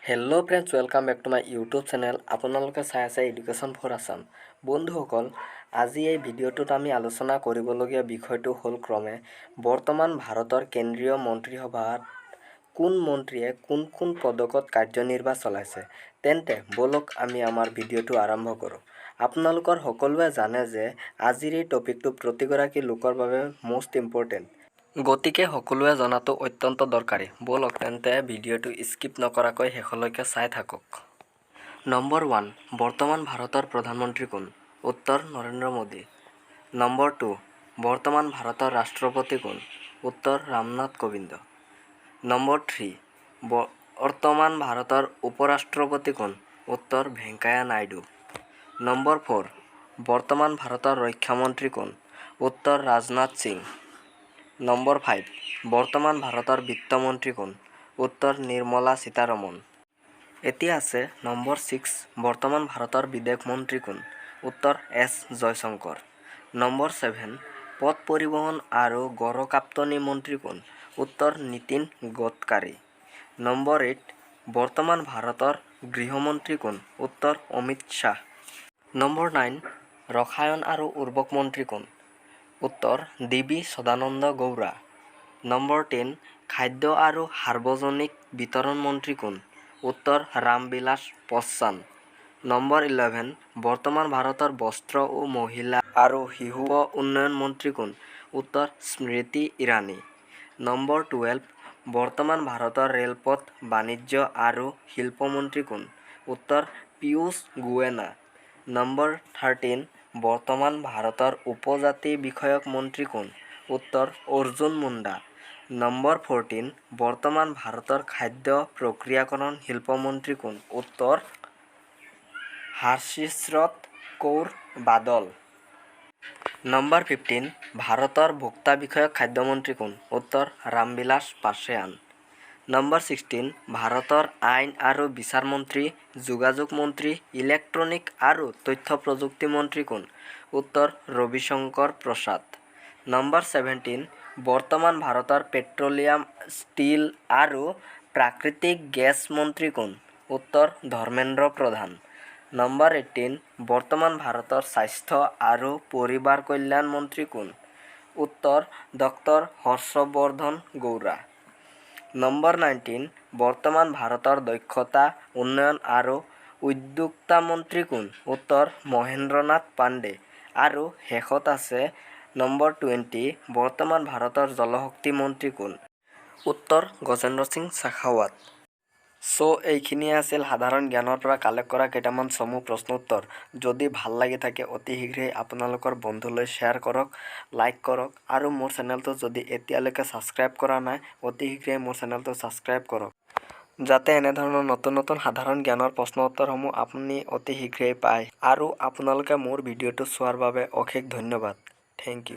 Hello' friends, welcome back to my YouTube channel. আপোনালোকে চাই আছে এডুকেশ্যন ফৰ আছাম। বন্ধুসকল, আজি এই ভিডিঅ'টোত আমি আলোচনা কৰিবলগীয়া বিষয়টো হ'ল ক্ৰমে বৰ্তমান ভাৰতৰ কেন্দ্ৰীয় মন্ত্ৰীসভাত কোন মন্ত্ৰীয়ে কোন কোন পদকত কাৰ্যনিৰ্বাহ চলাইছে। তেন্তে ব'লক আমি আমাৰ ভিডিঅ'টো আৰম্ভ কৰোঁ। আপোনালোকৰ সকলোৱে জানে যে আজিৰ এই টপিকটো প্ৰতিগৰাকী লোকৰ বাবে মষ্ট ইম্পৰ্টেণ্ট, গতিকে সকলোৱে জনাটো অত্যন্ত দৰকাৰী। ব'লক তেন্তে ভিডিঅ'টো স্কিপ নকৰাকৈ শেষলৈকে চাই থাকক। নম্বৰ 1, বৰ্তমান ভাৰতৰ প্ৰধানমন্ত্ৰী কোন? উত্তৰ নৰেন্দ্ৰ মোদী। নম্বৰ 2, বৰ্তমান ভাৰতৰ ৰাষ্ট্ৰপতি কোন? উত্তৰ ৰামনাথ কোবিন্দ। নম্বৰ 3, বৰ্তমান ভাৰতৰ উপৰাষ্ট্ৰপতি কোন? উত্তৰ ভেংকায়া নাইডু। নম্বৰ 4, বৰ্তমান ভাৰতৰ ৰক্ষামন্ত্ৰী কোন? উত্তৰ ৰাজনাথ সিং। নম্বৰ 5, বৰ্তমান ভাৰতৰ বিত্তমন্ত্ৰী কোন? উত্তৰ নিৰ্মলা সীতাৰমণ। এতিয়া আছে নম্বৰ 6, বৰ্তমান ভাৰতৰ বিদেশ মন্ত্ৰী কোন? উত্তৰ এছ জয়শংকৰ। নম্বৰ 7, পথ পৰিবহণ আৰু গড়কাপ্তানি মন্ত্ৰী কোন? উত্তৰ নীতিন গডকাৰী। নম্বৰ 8, বৰ্তমান ভাৰতৰ গৃহমন্ত্ৰী কোন? উত্তৰ অমিত শ্বাহ। নম্বৰ 9, ৰসায়ন আৰু উৰ্বৰক মন্ত্ৰী কোন? উত্তৰ ডি.বি. সদানন্দ গৌড়া। নম্বৰ 10, খাদ্য আৰু সাৰ্বজনিক বিতৰণ মন্ত্ৰী কোন? উত্তৰ ৰামবিলাস পাছৱান। নম্বৰ 11, বৰ্তমান ভাৰতৰ বস্ত্ৰ ও মহিলা আৰু শিশু উন্নয়ন মন্ত্ৰী কোন? উত্তৰ স্মৃতি ইৰাণী। নম্বৰ 12, বৰ্তমান ভাৰতৰ ৰেলপথ বাণিজ্য আৰু শিল্প মন্ত্ৰী কোন? উত্তৰ পীয়ূষ গোৱেলা। নম্বৰ 13, বৰ্তমান ভাৰতৰ উপজাতি বিষয়ক মন্ত্ৰী কোন? উত্তৰ অৰ্জুন মুণ্ডা। নম্বৰ 14, বৰ্তমান ভাৰতৰ খাদ্য প্ৰক্ৰিয়াকৰণ শিল্প মন্ত্ৰী কোন? উত্তৰ হৰসিমৰত কৌৰ বাদল। নম্বৰ 15, ভাৰতৰ ভোক্তা বিষয়ক খাদ্য মন্ত্ৰী কোন? উত্তৰ ৰামবিলাস পাছৱান। নম্বৰ 16, ভাৰতৰ আইন আৰু বিচাৰ মন্ত্ৰী, যোগাযোগ মন্ত্ৰী, ইলেক্ট্ৰনিক আৰু তথ্য প্ৰযুক্তি মন্ত্ৰী কোন? উত্তৰ ৰবিশংকৰ প্ৰসাদ। নম্বৰ 17, বৰ্তমান ভাৰতৰ পেট্ৰলিয়াম, ষ্টীল আৰু প্ৰাকৃতিক গেছ মন্ত্ৰী কোন? উত্তৰ ধৰ্মেন্দ্ৰ প্ৰধান। নম্বৰ 18, বৰ্তমান ভাৰতৰ স্বাস্থ্য আৰু পৰিবাৰ কল্যাণ মন্ত্ৰী কোন? উত্তৰ ডক্টৰ হৰ্ষবৰ্ধন গৌড়া। নম্বৰ 19, বৰ্তমান ভাৰতৰ দক্ষতা উন্নয়ন আৰু উদ্যোক্তা মন্ত্ৰী কোন? উত্তৰ মহেন্দ্ৰনাথ পাণ্ডে। আৰু শেষত আছে নম্বৰ 20, বৰ্তমান ভাৰতৰ জলশক্তি মন্ত্ৰী কোন? উত্তৰ গজেন্দ্ৰ সিং শেখাৱত। এইখিনিয়ে আছিল সাধাৰণ জ্ঞানৰ পৰা কালেক্ট কৰা কেইটামান চমু প্ৰশ্ন উত্তৰ। যদি ভাল লাগি থাকে অতি শীঘ্ৰেই আপোনালোকৰ বন্ধুলৈ শ্বেয়াৰ কৰক, লাইক কৰক আৰু মোৰ চেনেলটো যদি এতিয়ালৈকে ছাবস্ক্ৰাইব কৰা নাই অতি শীঘ্ৰেই মোৰ চেনেলটো ছাবস্ক্ৰাইব কৰক, যাতে এনেধৰণৰ নতুন নতুন সাধাৰণ জ্ঞানৰ প্ৰশ্ন উত্তৰসমূহ আপুনি অতি শীঘ্ৰেই পায়। আৰু আপোনালোকে মোৰ ভিডিঅ'টো চোৱাৰ বাবে অশেষ ধন্যবাদ। Thank U.